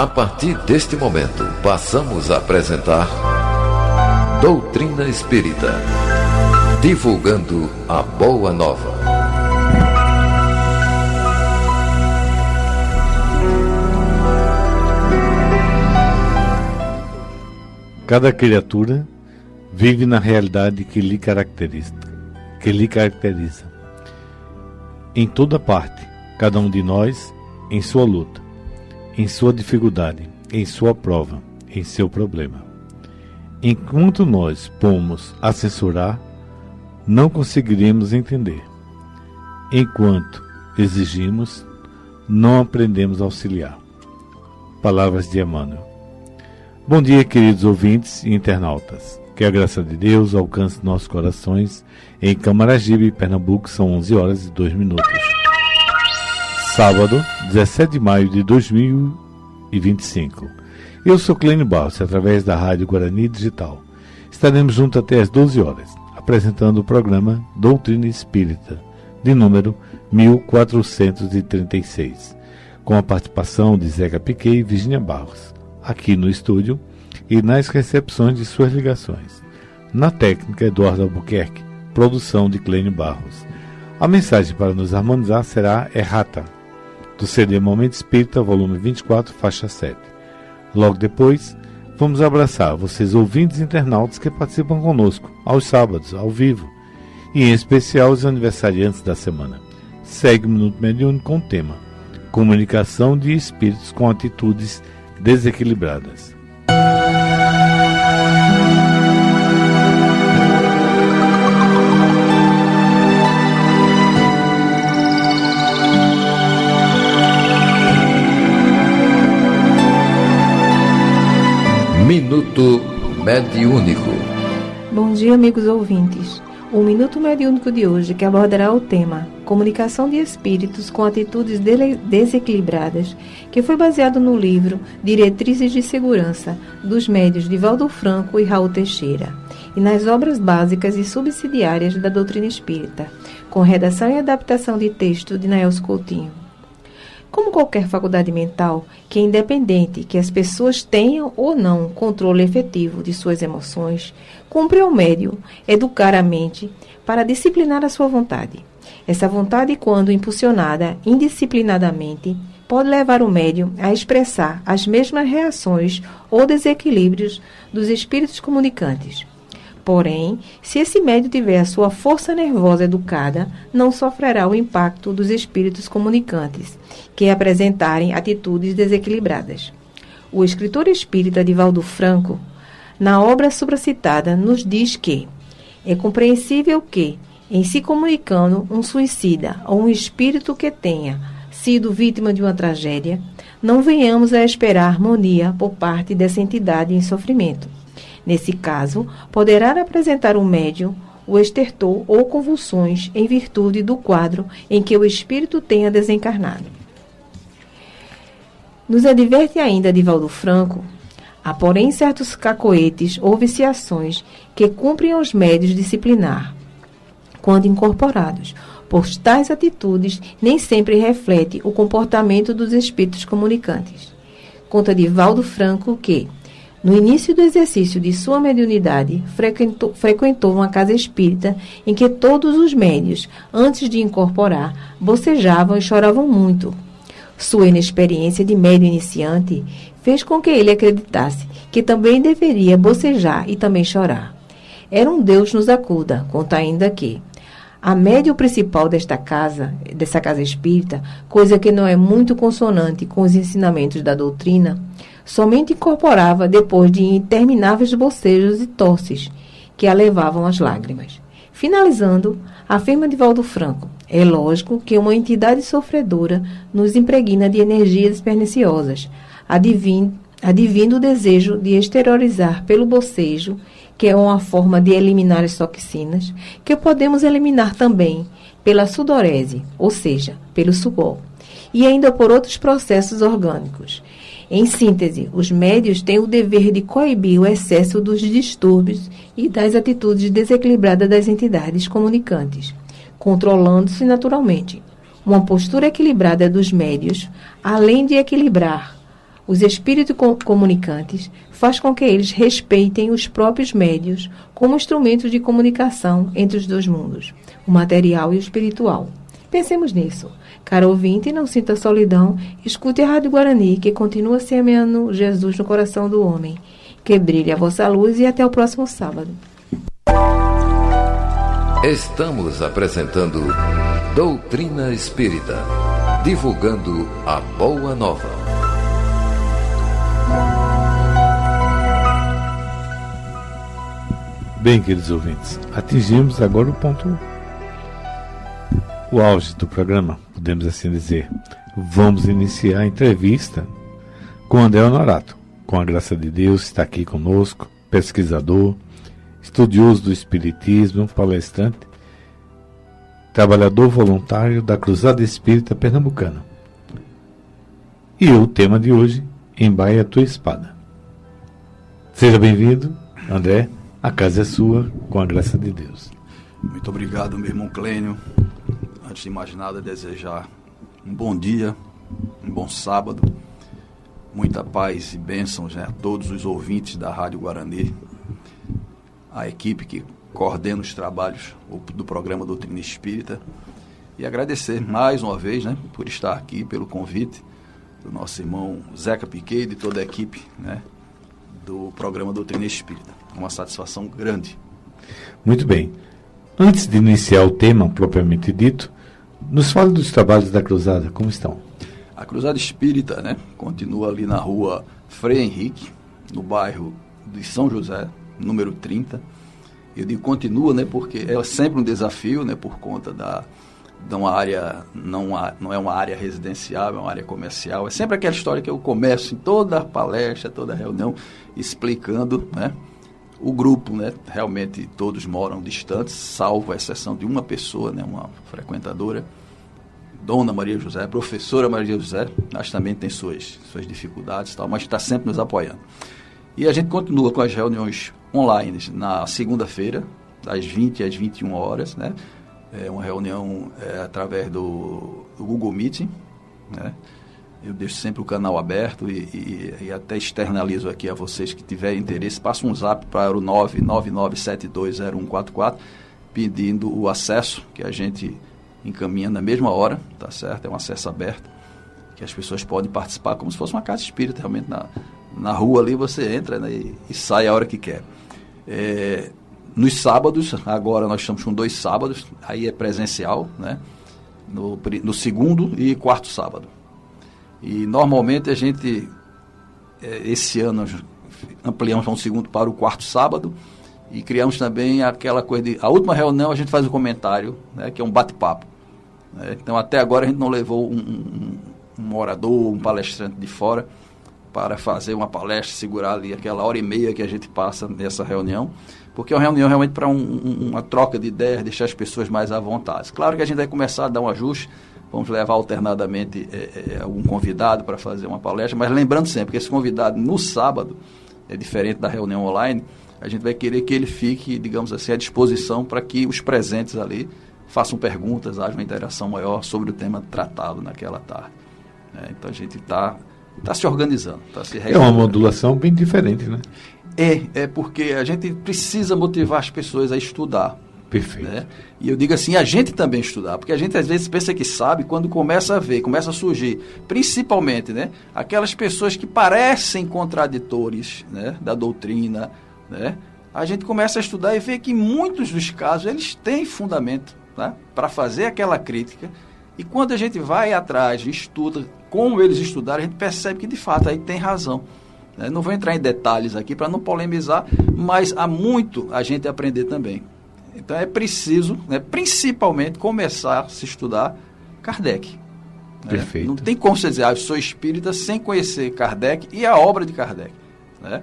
A partir deste momento, passamos a apresentar Doutrina Espírita, divulgando a Boa Nova. Cada criatura vive na realidade que lhe caracteriza. Em toda parte, cada um de nós, em sua luta, em sua dificuldade, em sua prova, em seu problema. Enquanto nós pomos a censurar, não conseguiremos entender. Enquanto exigimos, não aprendemos a auxiliar. Palavras de Emmanuel. Bom dia, queridos ouvintes e internautas. Que a graça de Deus alcance nossos corações. Em Camaragibe, Pernambuco, são 11 horas e 2 minutos. Sábado, 17 de maio de 2025. Eu sou Clênio Barros, através da Rádio Guarani Digital. Estaremos juntos até às 12 horas, apresentando o programa Doutrina Espírita, de número 1436, com a participação de Zeca Piquet e Virginia Barros, aqui no estúdio e nas recepções de suas ligações. Na técnica, Eduardo Albuquerque, produção de Clênio Barros. A mensagem para nos harmonizar será Errata, do CD Momento Espírita, volume 24, faixa 7. Logo depois, vamos abraçar vocês ouvintes e internautas que participam conosco, aos sábados, ao vivo, e em especial os aniversariantes da semana. Segue o Minuto Mediúnico com o tema Comunicação de Espíritos com Atitudes Desequilibradas. Minuto Mediúnico. Bom dia, amigos ouvintes. O Minuto Mediúnico de hoje que abordará o tema Comunicação de Espíritos com Atitudes Desequilibradas, que foi baseado no livro Diretrizes de Segurança, dos médiuns Divaldo Franco e Raul Teixeira, e nas obras básicas e subsidiárias da doutrina espírita, com redação e adaptação de texto de Naelcio Coutinho. Como qualquer faculdade mental, que é independente que as pessoas tenham ou não controle efetivo de suas emoções, cumpre ao médium educar a mente para disciplinar a sua vontade. Essa vontade, quando impulsionada indisciplinadamente, pode levar o médium a expressar as mesmas reações ou desequilíbrios dos espíritos comunicantes. Porém, se esse médium tiver a sua força nervosa educada, não sofrerá o impacto dos espíritos comunicantes, que apresentarem atitudes desequilibradas. O escritor espírita Divaldo Franco, na obra supracitada, nos diz que é compreensível que, em se comunicando um suicida ou um espírito que tenha sido vítima de uma tragédia, não venhamos a esperar harmonia por parte dessa entidade em sofrimento. Nesse caso, poderá apresentar o médium o estertor ou convulsões em virtude do quadro em que o espírito tenha desencarnado. Nos adverte ainda Divaldo Franco: há, porém, certos cacoetes ou viciações que cumprem aos médiuns disciplinar, quando incorporados, pois tais atitudes nem sempre refletem o comportamento dos espíritos comunicantes. Conta Divaldo Franco que, no início do exercício de sua mediunidade, frequentou uma casa espírita em que todos os médiuns, antes de incorporar, bocejavam e choravam muito. Sua inexperiência de médium iniciante fez com que ele acreditasse que também deveria bocejar e também chorar. Era um Deus nos acuda, conta ainda que a médium principal dessa casa espírita, coisa que não é muito consonante com os ensinamentos da doutrina, somente incorporava depois de intermináveis bocejos e tosses que a levavam às lágrimas. Finalizando, afirma Divaldo Franco: é lógico que uma entidade sofredora nos impregna de energias perniciosas, advindo o desejo de exteriorizar pelo bocejo, que é uma forma de eliminar as toxinas, que podemos eliminar também pela sudorese, ou seja, pelo suor, e ainda por outros processos orgânicos. Em síntese, os médiuns têm o dever de coibir o excesso dos distúrbios e das atitudes desequilibradas das entidades comunicantes, controlando-se naturalmente. Uma postura equilibrada dos médiuns, além de equilibrar Os espíritos comunicantes faz com que eles respeitem os próprios médios como instrumentos de comunicação entre os dois mundos, o material e o espiritual. Pensemos nisso. Caro ouvinte, não sinta solidão, escute a Rádio Guarani, que continua semeando Jesus no coração do homem. Que brilhe a vossa luz e até o próximo sábado. Estamos apresentando Doutrina Espírita, divulgando a Boa Nova. Bem, queridos ouvintes, atingimos agora o auge do programa, podemos assim dizer. Vamos iniciar a entrevista com André Honorato. Com a graça de Deus, está aqui conosco, pesquisador, estudioso do Espiritismo, palestrante, trabalhador voluntário da Cruzada Espírita Pernambucana. E o tema de hoje, Embaia a tua espada. Seja bem-vindo, André, a casa é sua, com a graça de Deus. Muito obrigado, meu irmão Clênio. Antes de mais nada, desejar um bom dia, um bom sábado, muita paz e bênçãos, né, a todos os ouvintes da Rádio Guarani, a equipe que coordena os trabalhos do programa Doutrina Espírita, e agradecer mais uma vez, né, por estar aqui, pelo convite do nosso irmão Zeca Piquet e de toda a equipe, né, do programa Doutrina Espírita. Uma satisfação grande. Muito bem. Antes de iniciar o tema propriamente dito, nos fale dos trabalhos da Cruzada, como estão? A Cruzada Espírita, né, continua ali na rua Frei Henrique, no bairro de São José, número 30. Eu digo continua, né, porque é sempre um desafio, né, por conta de uma área, não é uma área residencial, é uma área comercial. É sempre aquela história que eu começo em toda palestra, toda reunião, explicando, né, o grupo, né, realmente todos moram distantes, salvo a exceção de uma pessoa, né, uma frequentadora, Dona Maria José, professora Maria José, mas também tem suas dificuldades, tal, mas está sempre nos apoiando. E a gente continua com as reuniões online na segunda-feira, das 20 às 21 horas, né? É uma reunião através do Google Meeting, né? Eu deixo sempre o canal aberto e até externalizo aqui a vocês que tiverem interesse, passo um zap para o 999720144, pedindo o acesso, que a gente encaminha na mesma hora, tá certo? É um acesso aberto, que as pessoas podem participar como se fosse uma casa espírita, realmente na rua ali você entra, né, e sai a hora que quer. Nos sábados, agora nós estamos com 2 sábados, aí é presencial, né, no segundo e quarto sábado. E normalmente a gente, esse ano, nós ampliamos um segundo para o quarto sábado e criamos também aquela coisa de, a última reunião a gente faz um comentário, né, que é um bate-papo. Né? Então até agora a gente não levou um orador, um palestrante de fora para fazer uma palestra, segurar ali aquela hora e meia que a gente passa nessa reunião, porque é uma reunião realmente para uma troca de ideias, deixar as pessoas mais à vontade. Claro que a gente vai começar a dar um ajuste, vamos levar alternadamente algum convidado para fazer uma palestra, mas lembrando sempre que esse convidado no sábado é diferente da reunião online, a gente vai querer que ele fique, digamos assim, à disposição para que os presentes ali façam perguntas, haja uma interação maior sobre o tema tratado naquela tarde. Então a gente está se organizando, está se É uma modulação bem diferente, né? É porque a gente precisa motivar as pessoas a estudar. Perfeito. Né? E eu digo assim, a gente também estudar, porque a gente às vezes pensa que sabe quando começa a ver, começa a surgir, principalmente, né, aquelas pessoas que parecem contraditores, né, da doutrina, né, a gente começa a estudar e vê que em muitos dos casos eles têm fundamento, né, para fazer aquela crítica, e quando a gente vai atrás, estuda como eles estudaram, a gente percebe que de fato aí tem razão. Né? Não vou entrar em detalhes aqui para não polemizar, mas há muito a gente aprender também. Então é preciso, né, principalmente, começar a se estudar Kardec. Né? Perfeito. Não tem como você dizer, eu sou espírita sem conhecer Kardec e a obra de Kardec. Né?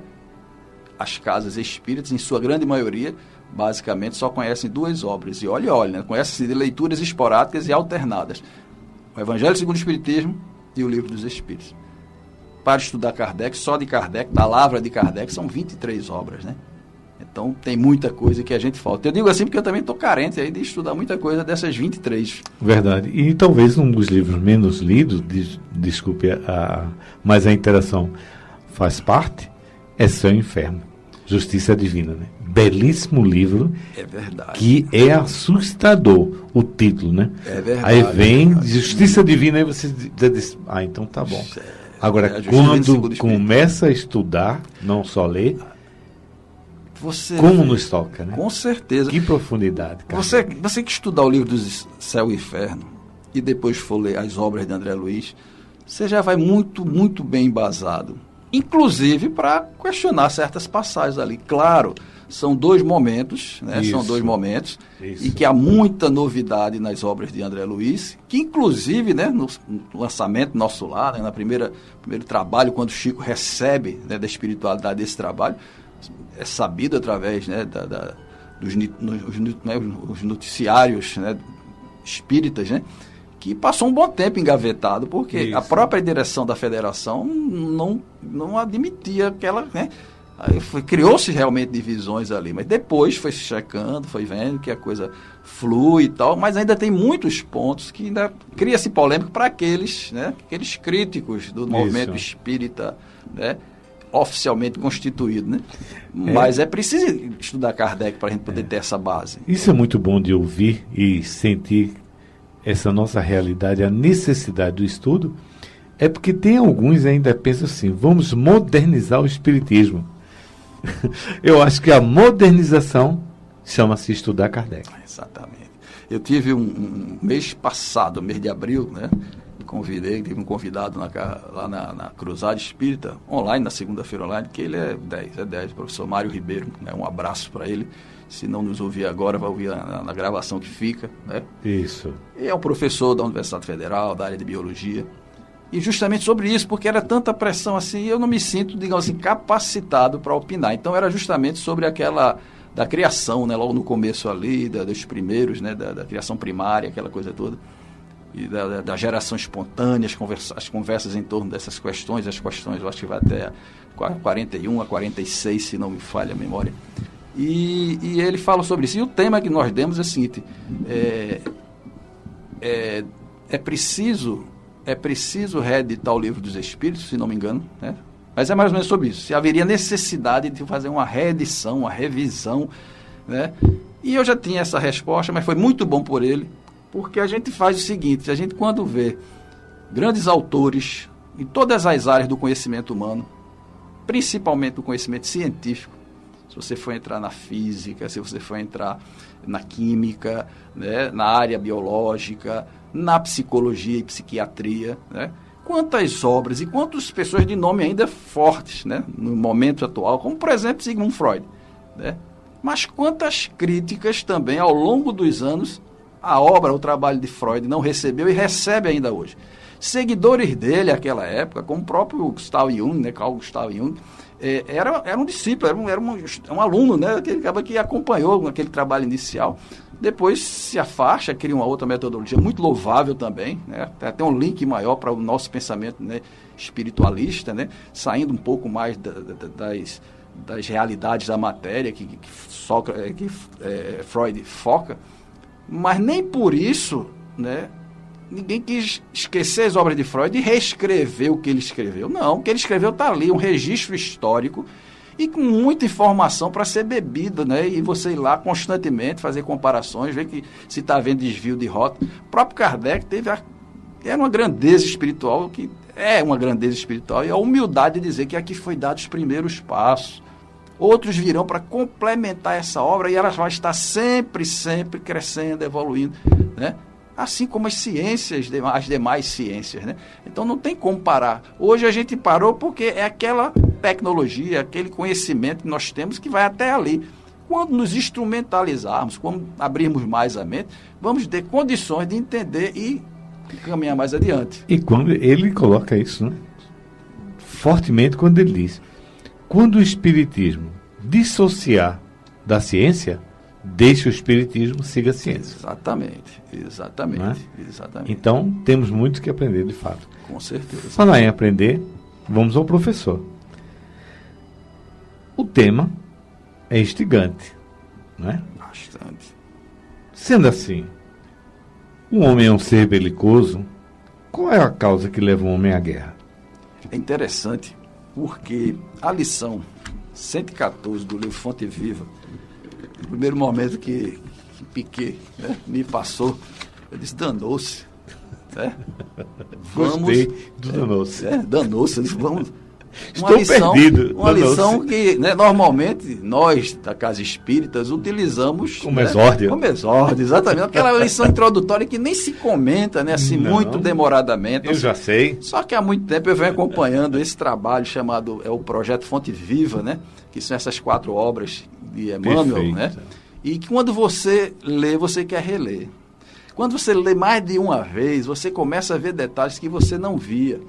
As casas espíritas, em sua grande maioria, basicamente só conhecem 2 obras. E olha, né? Conhecem de leituras esporádicas e alternadas. O Evangelho segundo o Espiritismo e o Livro dos Espíritos. Para estudar Kardec, só de Kardec, da Lavra de Kardec, são 23 obras, né? Então, tem muita coisa que a gente falta. Eu digo assim porque eu também estou carente aí de estudar muita coisa dessas 23. Verdade. E talvez um dos livros menos lidos, desculpe, mas a interação faz parte, é Céu e Inferno, Justiça Divina, né? Belíssimo livro. É verdade. Que é assustador o título, né? É verdade. Aí vem Justiça Divina e você diz, então tá bom. Agora, quando começa a estudar, não só ler, como nos toca, né? Com certeza. Que profundidade, cara. Você que estudar o livro do Céu e Inferno e depois for ler as obras de André Luiz, você já vai muito, muito bem embasado. Inclusive para questionar certas passagens ali. Claro, são 2 momentos, né? São 2 momentos. Isso. E que há muita novidade nas obras de André Luiz, que inclusive, né, no lançamento nosso lá, né, primeiro trabalho, quando o Chico recebe, né, da espiritualidade desse trabalho, é sabido através, né, dos noticiários, né, espíritas, né, que passou um bom tempo engavetado, porque isso. A própria direção da federação não admitia aquela, né, criou-se realmente divisões ali, mas depois foi se checando, foi vendo que a coisa flui e tal, mas ainda tem muitos pontos que ainda cria-se polêmica para aqueles, né, aqueles críticos do movimento espírita, né, oficialmente constituído, né? Mas é preciso estudar Kardec para a gente poder ter essa base. Isso é muito bom de ouvir e sentir essa nossa realidade, a necessidade do estudo, é porque tem alguns ainda pensam assim, vamos modernizar o espiritismo. Eu acho que a modernização chama-se estudar Kardec. Exatamente. Eu tive um mês passado, mês de abril, né? Tive um convidado lá na Cruzada Espírita, online, na segunda-feira online, que ele é 10, o professor Mário Ribeiro, né? Um abraço para ele. Se não nos ouvir agora, vai ouvir na gravação que fica, né? Isso. E é um professor da Universidade Federal, da área de Biologia. E justamente sobre isso, porque era tanta pressão assim, eu não me sinto, digamos assim, capacitado para opinar. Então era justamente sobre aquela da criação, né? Logo no começo ali, dos primeiros, né? Da criação primária, aquela coisa toda. E da geração espontânea, as conversas em torno dessas questões, eu acho que vai até 41 a 46, se não me falha a memória. E ele fala sobre isso. E o tema que nós demos é o seguinte, é preciso reeditar o Livro dos Espíritos, se não me engano, né? Mas é mais ou menos sobre isso. Se haveria necessidade de fazer uma reedição, uma revisão, né? E eu já tinha essa resposta, mas foi muito bom por ele, porque a gente faz o seguinte, a gente quando vê grandes autores em todas as áreas do conhecimento humano, principalmente do conhecimento científico, se você for entrar na física, se você for entrar na química, né, na área biológica, na psicologia e psiquiatria, né, quantas obras e quantas pessoas de nome ainda fortes, né, no momento atual, como por exemplo Sigmund Freud, né, mas quantas críticas também ao longo dos anos a obra, o trabalho de Freud não recebeu e recebe ainda hoje. Seguidores dele naquela época, como o próprio Gustav Jung, né, Carl Gustav Jung, era um discípulo, era um aluno, né, que acompanhou aquele trabalho inicial. Depois se afasta, cria uma outra metodologia muito louvável também, né, até um link maior para o nosso pensamento, né, espiritualista, né, saindo um pouco mais das realidades da matéria que Freud foca. Mas nem por isso, né, ninguém quis esquecer as obras de Freud e reescrever o que ele escreveu. Não, o que ele escreveu está ali, um registro histórico e com muita informação para ser bebida, né? E você ir lá constantemente fazer comparações, ver que se está havendo desvio de rota. O próprio Kardec era uma grandeza espiritual, que é uma grandeza espiritual, e a humildade de dizer que aqui foi dado os primeiros passos. Outros virão para complementar essa obra e ela vai estar sempre, sempre crescendo, evoluindo, né? Assim como as ciências, as demais ciências, né? Então não tem como parar. Hoje a gente parou porque é aquela tecnologia, aquele conhecimento que nós temos que vai até ali. Quando nos instrumentalizarmos, quando abrirmos mais a mente, vamos ter condições de entender e caminhar mais adiante. E quando ele coloca isso, né, fortemente, quando ele diz: quando o espiritismo dissociar da ciência, deixe o espiritismo, siga a ciência. Exatamente. Então, temos muito que aprender, de fato. Com certeza. Falar em aprender, vamos ao professor. O tema é instigante, não é? Bastante. Sendo assim, o homem é um ser belicoso. Qual é a causa que leva o homem à guerra? É interessante, porque a lição 114 do livro Fonte Viva, no primeiro momento que Piquet, né, me passou, eu disse, danou-se. Né? Gostei do danou-se. Danou-se, eu disse, vamos... Estou perdido. Uma lição que, né, normalmente nós da Casa Espíritas utilizamos como exórdio. Como exórdio, exatamente. Aquela lição introdutória que nem se comenta, né, assim, muito demoradamente. Eu já sei. Só que há muito tempo eu venho acompanhando esse trabalho chamado o Projeto Fonte Viva, né, que são essas 4 obras de Emmanuel, né, e que quando você lê, você quer reler. Quando você lê mais de uma vez, você começa a ver detalhes que você não via.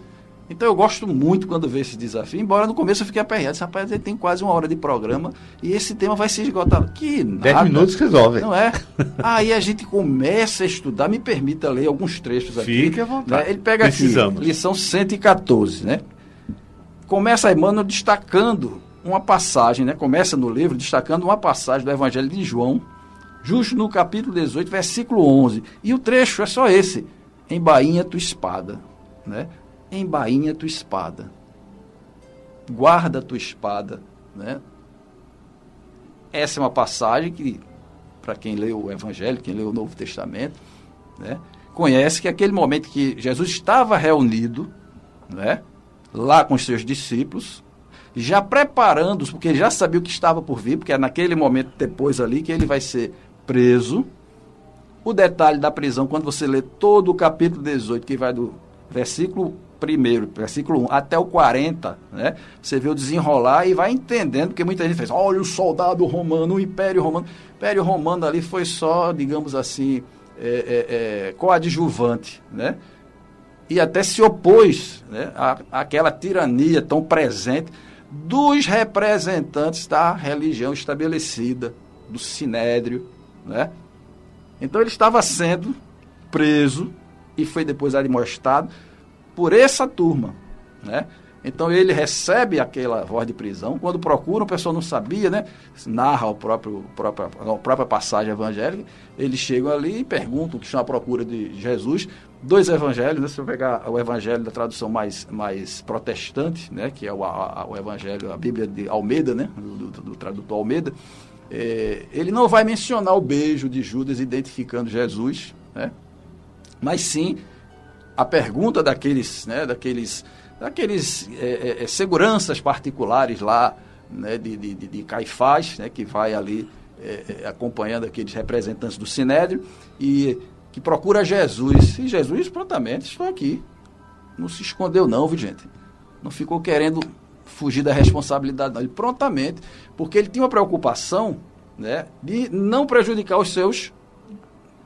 Então eu gosto muito quando vejo esse desafio, embora no começo eu fiquei aperreado. Rapaz, ele tem quase 1 hora de programa e esse tema vai se esgotar. Que nada. 10 minutos resolve. Não é? Aí a gente começa a estudar, me permita ler alguns trechos aqui. Fique à vontade. Né? Ele pega aqui, lição 114, né? Começa Emmanuel destacando uma passagem, né? Começa no livro destacando uma passagem do Evangelho de João, justo no capítulo 18, versículo 11. E o trecho é só esse: embainha tua espada, né? Embainha tua espada, guarda tua espada, né? Essa é uma passagem que, para quem lê o Evangelho, quem lê o Novo Testamento, né, conhece que aquele momento que Jesus estava reunido, né, lá com os seus discípulos, já preparando-os, porque ele já sabia o que estava por vir, porque é naquele momento depois ali que ele vai ser preso. O detalhe da prisão, quando você lê todo o capítulo 18, que vai do versículo 1 até o 40, né? Você vê o desenrolar e vai entendendo, porque muita gente fez, olha o soldado romano, o Império Romano. O Império Romano ali foi só, digamos assim, coadjuvante, né? E até se opôs, né, àquela tirania tão presente dos representantes da religião estabelecida, do Sinédrio, né? Então ele estava sendo preso e foi depois admoestado por essa turma, né? Então ele recebe aquela voz de prisão. Quando procura, o pessoal não sabia, né? Narra a própria passagem evangélica. Eles chegam ali e perguntam que estão à procura de Jesus. 2 evangelhos, né? Se eu pegar o evangelho da tradução mais protestante, né? Que é o evangelho, a Bíblia de Almeida, né? Do tradutor Almeida, ele não vai mencionar o beijo de Judas identificando Jesus, né? Mas sim a pergunta daqueles seguranças particulares lá, né, de Caifás, né, que vai ali acompanhando aqueles representantes do Sinédrio e que procura Jesus. E Jesus prontamente, estou aqui. Não se escondeu não, viu, gente? Não ficou querendo fugir da responsabilidade, não. Ele prontamente, porque ele tinha uma preocupação, né, de não prejudicar os seus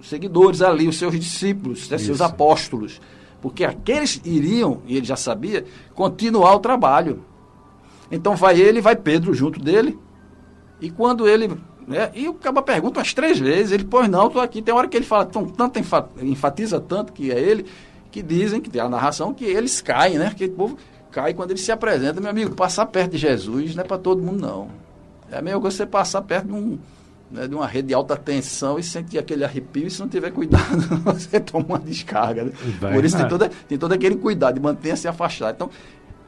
seguidores ali, os seus discípulos, né, seus apóstolos. Porque aqueles iriam, e ele já sabia, continuar o trabalho. Então vai ele e vai Pedro junto dele. E quando ele... né, e o cara pergunta umas 3 vezes, ele, pois não, estou aqui. Tem hora que ele fala, enfatiza tanto que é ele, que dizem, que tem a narração, que eles caem, né? Que o povo cai quando ele se apresenta. Meu amigo, passar perto de Jesus não é para todo mundo, não. É a mesma coisa você passar perto de uma rede de alta tensão e sentir aquele arrepio, e se não tiver cuidado, você toma uma descarga. Né? Por isso tem todo aquele cuidado de manter-se afastado. Então,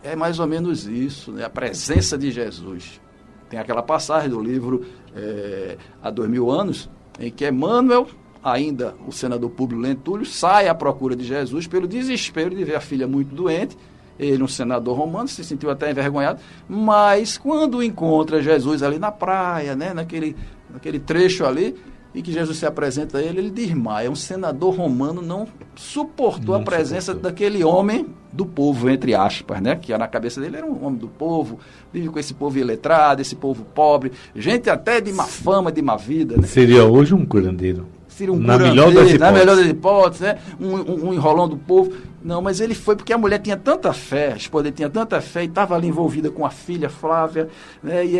é mais ou menos isso, né? A presença de Jesus. Tem aquela passagem do livro Há 2000 anos, em que Emmanuel, ainda o senador Públio Lentulio, sai à procura de Jesus pelo desespero de ver a filha muito doente. Ele, um senador romano, se sentiu até envergonhado, mas quando encontra Jesus ali na praia, né, naquele trecho ali, e que Jesus se apresenta a ele, ele desmaia. Um senador romano não suportou a presença daquele homem do povo, entre aspas, né, que na cabeça dele era um homem do povo, vive com esse povo iletrado, esse povo pobre, gente até de má fama, de má vida. Né? Seria hoje um curandeiro. Seria um curandeiro, na melhor das hipóteses, né? Um enrolão do povo. Não, mas ele foi porque a mulher tinha tanta fé, a esposa tinha tanta fé, e estava ali envolvida com a filha Flávia, né? E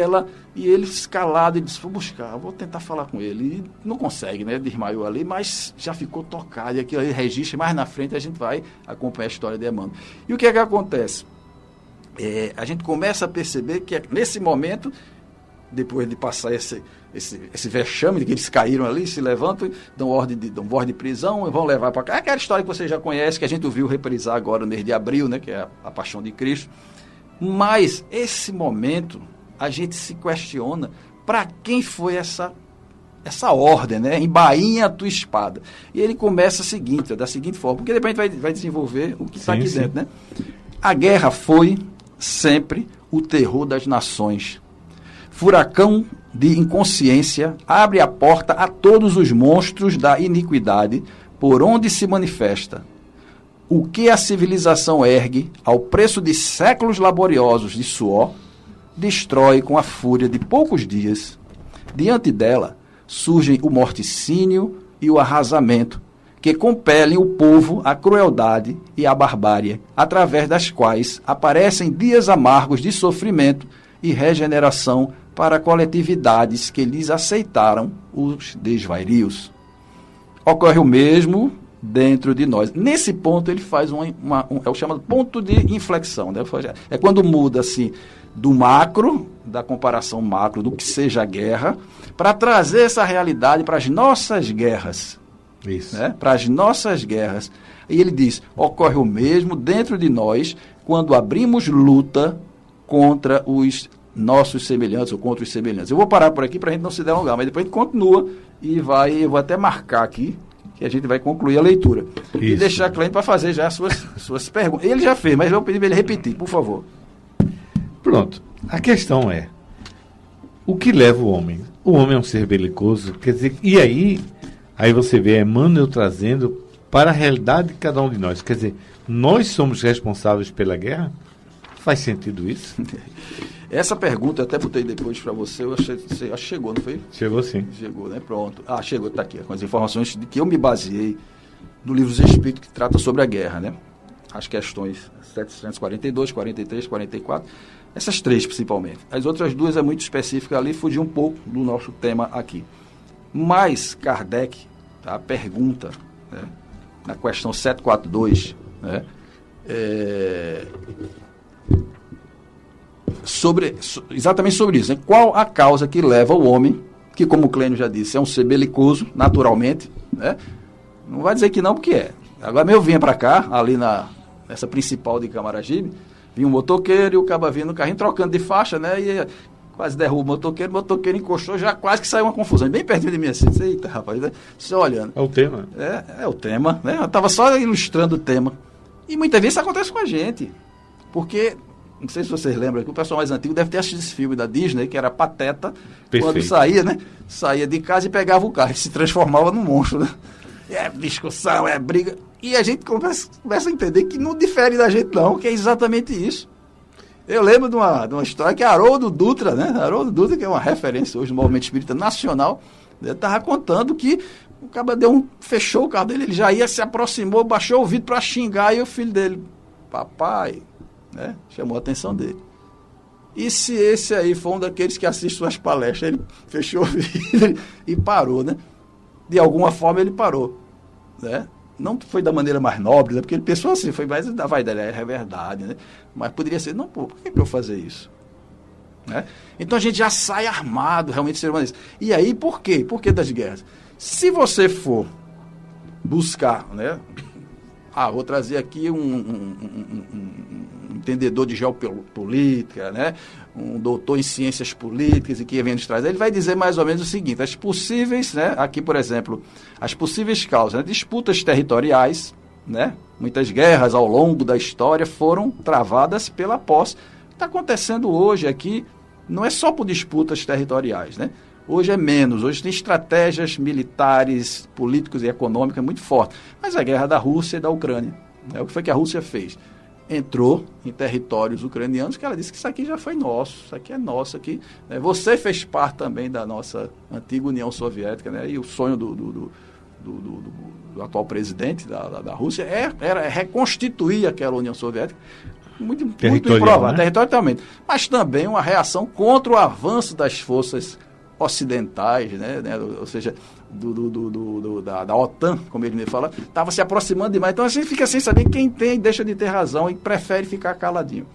ele escalado, ele disse, vou buscar, vou tentar falar com ele. E não consegue, né? Desmaiou ali, mas já ficou tocado. E aquilo aí registra, mais na frente a gente vai acompanhar a história de Emmanuel. E o que é que acontece? A gente começa a perceber que nesse momento depois de passar esse vexame de que eles caíram ali, se levantam, dão ordem de prisão e vão levar para cá. É aquela história que você já conhece, que a gente ouviu reprisar agora no mês de abril, né, que é a Paixão de Cristo. Mas esse momento a gente se questiona para quem foi essa ordem, né? Embainha a tua espada. E ele começa da seguinte forma, porque depois a gente vai desenvolver o que está aqui dentro, né? A guerra foi sempre o terror das nações. Furacão de inconsciência abre a porta a todos os monstros da iniquidade por onde se manifesta. O que a civilização ergue ao preço de séculos laboriosos de suor, destrói com a fúria de poucos dias. Diante dela, surgem o morticínio e o arrasamento, que compelem o povo à crueldade e à barbárie, através das quais aparecem dias amargos de sofrimento e regeneração para coletividades que lhes aceitaram os desvairios. Ocorre o mesmo dentro de nós. Nesse ponto ele faz é o chamado ponto de inflexão, né? É quando muda assim do macro, da comparação macro do que seja a guerra, para trazer essa realidade para as nossas guerras. Isso. Né? Para as nossas guerras. E ele diz, ocorre o mesmo dentro de nós quando abrimos luta contra os nossos semelhantes ou contra os semelhantes. Eu vou parar por aqui para a gente não se delongar, mas depois a gente continua e eu vou até marcar aqui que a gente vai concluir a leitura. Isso. E deixar a Cleide para fazer já as suas perguntas. Ele já fez, mas eu vou pedir para ele repetir, por favor. Pronto. A questão é, o que leva o homem? O homem é um ser belicoso, quer dizer, e aí você vê Emmanuel trazendo para a realidade de cada um de nós. Quer dizer, nós somos responsáveis pela guerra? Faz sentido isso? Essa pergunta eu até botei depois para você, acho que chegou, não foi? Chegou sim. Chegou, né? Pronto. Chegou, está aqui, com as informações de que eu me baseei no livro dos Espíritos, que trata sobre a guerra, né? As questões 742, 43, 44, essas três principalmente. As outras duas é muito específica ali, fugiu um pouco do nosso tema aqui. Mas Kardec, tá, pergunta, né, na questão 742, né, exatamente sobre isso, né? Qual a causa que leva o homem, que como o Clênio já disse, é um ser belicoso, naturalmente, né? Não vai dizer que não, porque é. Agora eu vinha para cá, ali nessa principal de Camaragibe, vinha um motoqueiro e o caba vinha no carrinho trocando de faixa, né? E quase derruba o motoqueiro encostou, já quase que saiu uma confusão, bem pertinho de mim assim, eita rapaz, né? Só olhando. É o tema. É o tema, né? Eu estava só ilustrando o tema. E muitas vezes isso acontece com a gente, porque, não sei se vocês lembram, que o pessoal mais antigo deve ter assistido esse filme da Disney, que era Pateta. Perfeito. Quando saía, né? Saía de casa e pegava o carro, e se transformava num monstro, né? É discussão, é briga. E a gente começa a entender que não difere da gente não, que é exatamente isso. Eu lembro de uma história que Haroldo Dutra, né? Haroldo Dutra, que é uma referência hoje no movimento espírita nacional, ele estava contando que o cara fechou o carro dele, ele já se aproximou, baixou o vidro para xingar, e o filho dele, papai, né? Chamou a atenção dele. E se esse aí for um daqueles que assiste suas palestras, ele fechou o vidro e parou, né? De alguma forma ele parou, né? Não foi da maneira mais nobre, né? Porque ele pensou assim, foi mais da vaidade, é verdade, né? Mas poderia ser, não, por que eu fazer isso? Né? Então a gente já sai armado, realmente, ser humano. E aí, por quê? Por que das guerras? Se você for buscar, né? Vou trazer aqui um entendedor de geopolítica, né? Um doutor em ciências políticas e que vem nos trazer, ele vai dizer mais ou menos o seguinte: as possíveis, né? Aqui, por exemplo, as possíveis causas, né? Disputas territoriais, né? Muitas guerras ao longo da história foram travadas pela posse. O que está acontecendo hoje aqui não é só por disputas territoriais, né? Hoje é menos, hoje tem estratégias militares, políticas e econômicas muito fortes. Mas a guerra da Rússia e da Ucrânia, né? O que foi que a Rússia fez? Entrou em territórios ucranianos que ela disse que isso aqui já foi nosso, isso aqui é nosso. Aqui, né? Você fez parte também da nossa antiga União Soviética, né? E o sonho do atual presidente da Rússia era reconstituir aquela União Soviética, muito improvável, né? Territorialmente, mas também uma reação contra o avanço das forças ocidentais, né? Ou seja, da OTAN, como ele me fala, estava se aproximando demais. Então a gente fica sem saber quem tem e deixa de ter razão e prefere ficar caladinho.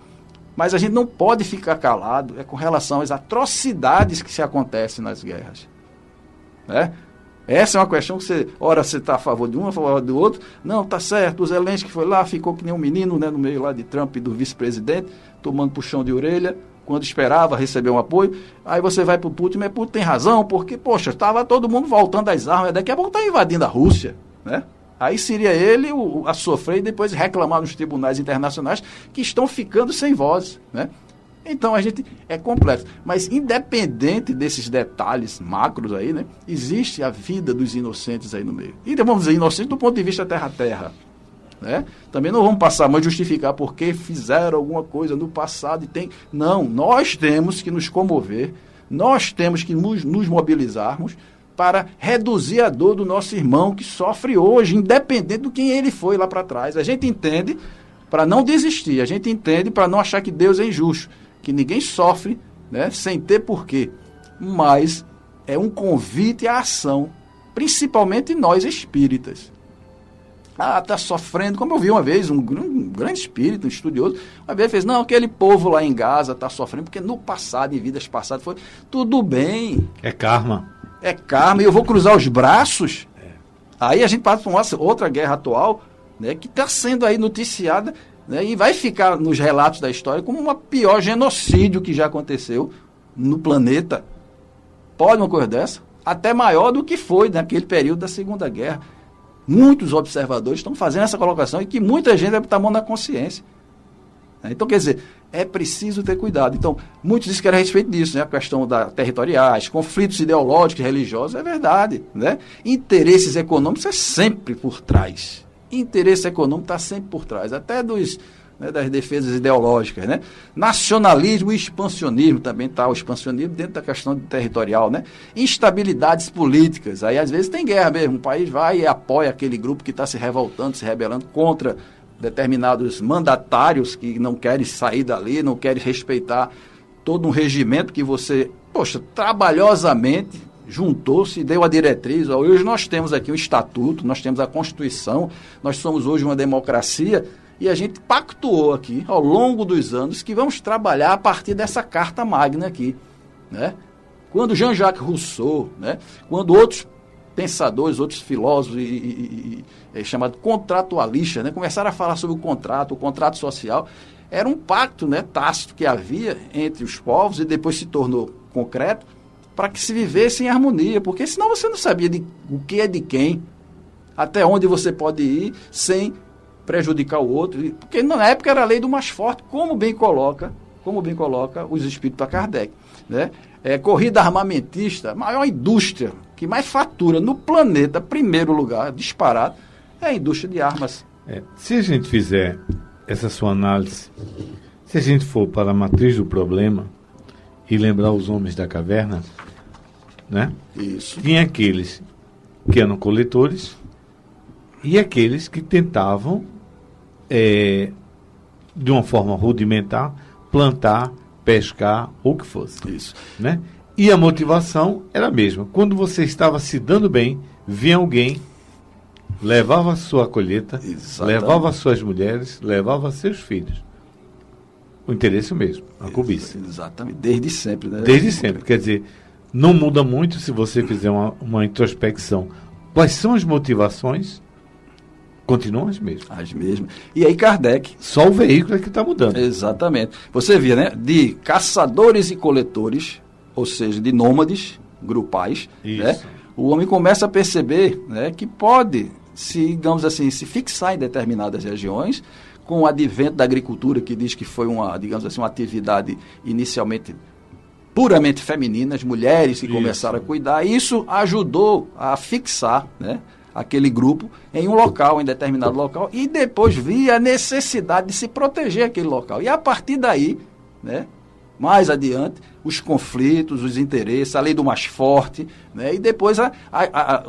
Mas a gente não pode ficar calado com relação às atrocidades que se acontecem nas guerras. Né? Essa é uma questão que ora você está a favor de um, a favor do outro. Não, tá certo, o Zelensky foi lá, ficou que nem um menino, né, no meio lá de Trump e do vice-presidente, tomando puxão de orelha, quando esperava receber um apoio. Aí você vai para o Putin, mas Putin tem razão, porque, poxa, estava todo mundo voltando às armas, daqui a pouco está invadindo a Rússia, né? Aí seria ele a sofrer e depois reclamar nos tribunais internacionais que estão ficando sem voz, né? Então a gente é complexo. Mas independente desses detalhes macros aí, né? Existe a vida dos inocentes aí no meio. E vamos dizer, inocentes do ponto de vista terra-terra. Né? Também não vamos passar a mão e justificar porque fizeram alguma coisa no passado e tem. Não, nós temos que nos comover, nós temos que nos mobilizarmos para reduzir a dor do nosso irmão que sofre hoje, independente do quem ele foi lá para trás. A gente entende para não desistir, a gente entende para não achar que Deus é injusto, que ninguém sofre, né, sem ter porquê. Mas é um convite à ação, principalmente nós espíritas. Está sofrendo, como eu vi uma vez, um grande espírito, um estudioso, uma vez fez, não, aquele povo lá em Gaza está sofrendo, porque no passado, em vidas passadas, foi tudo bem. É karma. É karma, e eu vou cruzar os braços. Aí a gente passa por uma outra guerra atual, né, que está sendo aí noticiada, né, e vai ficar nos relatos da história como uma pior genocídio que já aconteceu no planeta. Pode uma coisa dessa? Até maior do que foi naquele período da Segunda Guerra. Muitos observadores estão fazendo essa colocação e que muita gente deve estar a mão na consciência. Então, quer dizer, é preciso ter cuidado. Então, muitos dizem que era a respeito disso, né? A questão territoriais, conflitos ideológicos, religiosos, é verdade, né? Interesses econômicos é sempre por trás. Interesse econômico está sempre por trás, até das defesas ideológicas, né? Nacionalismo e expansionismo também está, o expansionismo dentro da questão territorial, né? Instabilidades políticas, aí às vezes tem guerra mesmo, o país vai e apoia aquele grupo que está se revoltando, se rebelando contra determinados mandatários que não querem sair dali, não querem respeitar todo um regimento que você, poxa, trabalhosamente juntou-se e deu a diretriz. Hoje nós temos aqui um estatuto, nós temos a Constituição, nós somos hoje uma democracia e a gente pactuou aqui, ao longo dos anos, que vamos trabalhar a partir dessa Carta Magna aqui, né? Quando Jean-Jacques Rousseau, né? Quando outros pensadores, outros filósofos chamados contratualistas, né, começaram a falar sobre o contrato social, era um pacto, né, tácito que havia entre os povos e depois se tornou concreto para que se vivesse em harmonia, porque senão você não sabia o que é de quem, até onde você pode ir sem prejudicar o outro, porque na época era a lei do mais forte, como bem coloca os espíritos para Kardec, né? Corrida armamentista, a maior indústria que mais fatura no planeta, primeiro lugar, disparado, é a indústria de armas. Se a gente fizer essa sua análise, se a gente for para a matriz do problema e lembrar os homens da caverna, né? Isso. Tinha aqueles que eram coletores e aqueles que tentavam, de uma forma rudimentar, plantar, pescar, ou o que fosse. Isso. Né? E a motivação era a mesma. Quando você estava se dando bem, vinha alguém, levava a sua colheita, exatamente, levava as suas mulheres, levava seus filhos. O interesse mesmo, a cobiça. Exatamente, desde sempre. Né? Desde sempre. Quer dizer, não muda muito se você fizer uma introspecção. Quais são as motivações? Continuam as mesmas. As mesmas. E aí Kardec... Só o veículo é que está mudando. Exatamente. Você via, né? De caçadores e coletores, ou seja, de nômades grupais, né? O homem começa a perceber, né, que pode, digamos assim, se fixar em determinadas regiões, com o advento da agricultura, que diz que foi uma atividade inicialmente puramente feminina, as mulheres que começaram a cuidar. Isso ajudou a fixar, né, aquele grupo em um local, em determinado local, e depois via a necessidade de se proteger aquele local. E a partir daí, né, mais adiante, os conflitos, os interesses, a lei do mais forte, né, e depois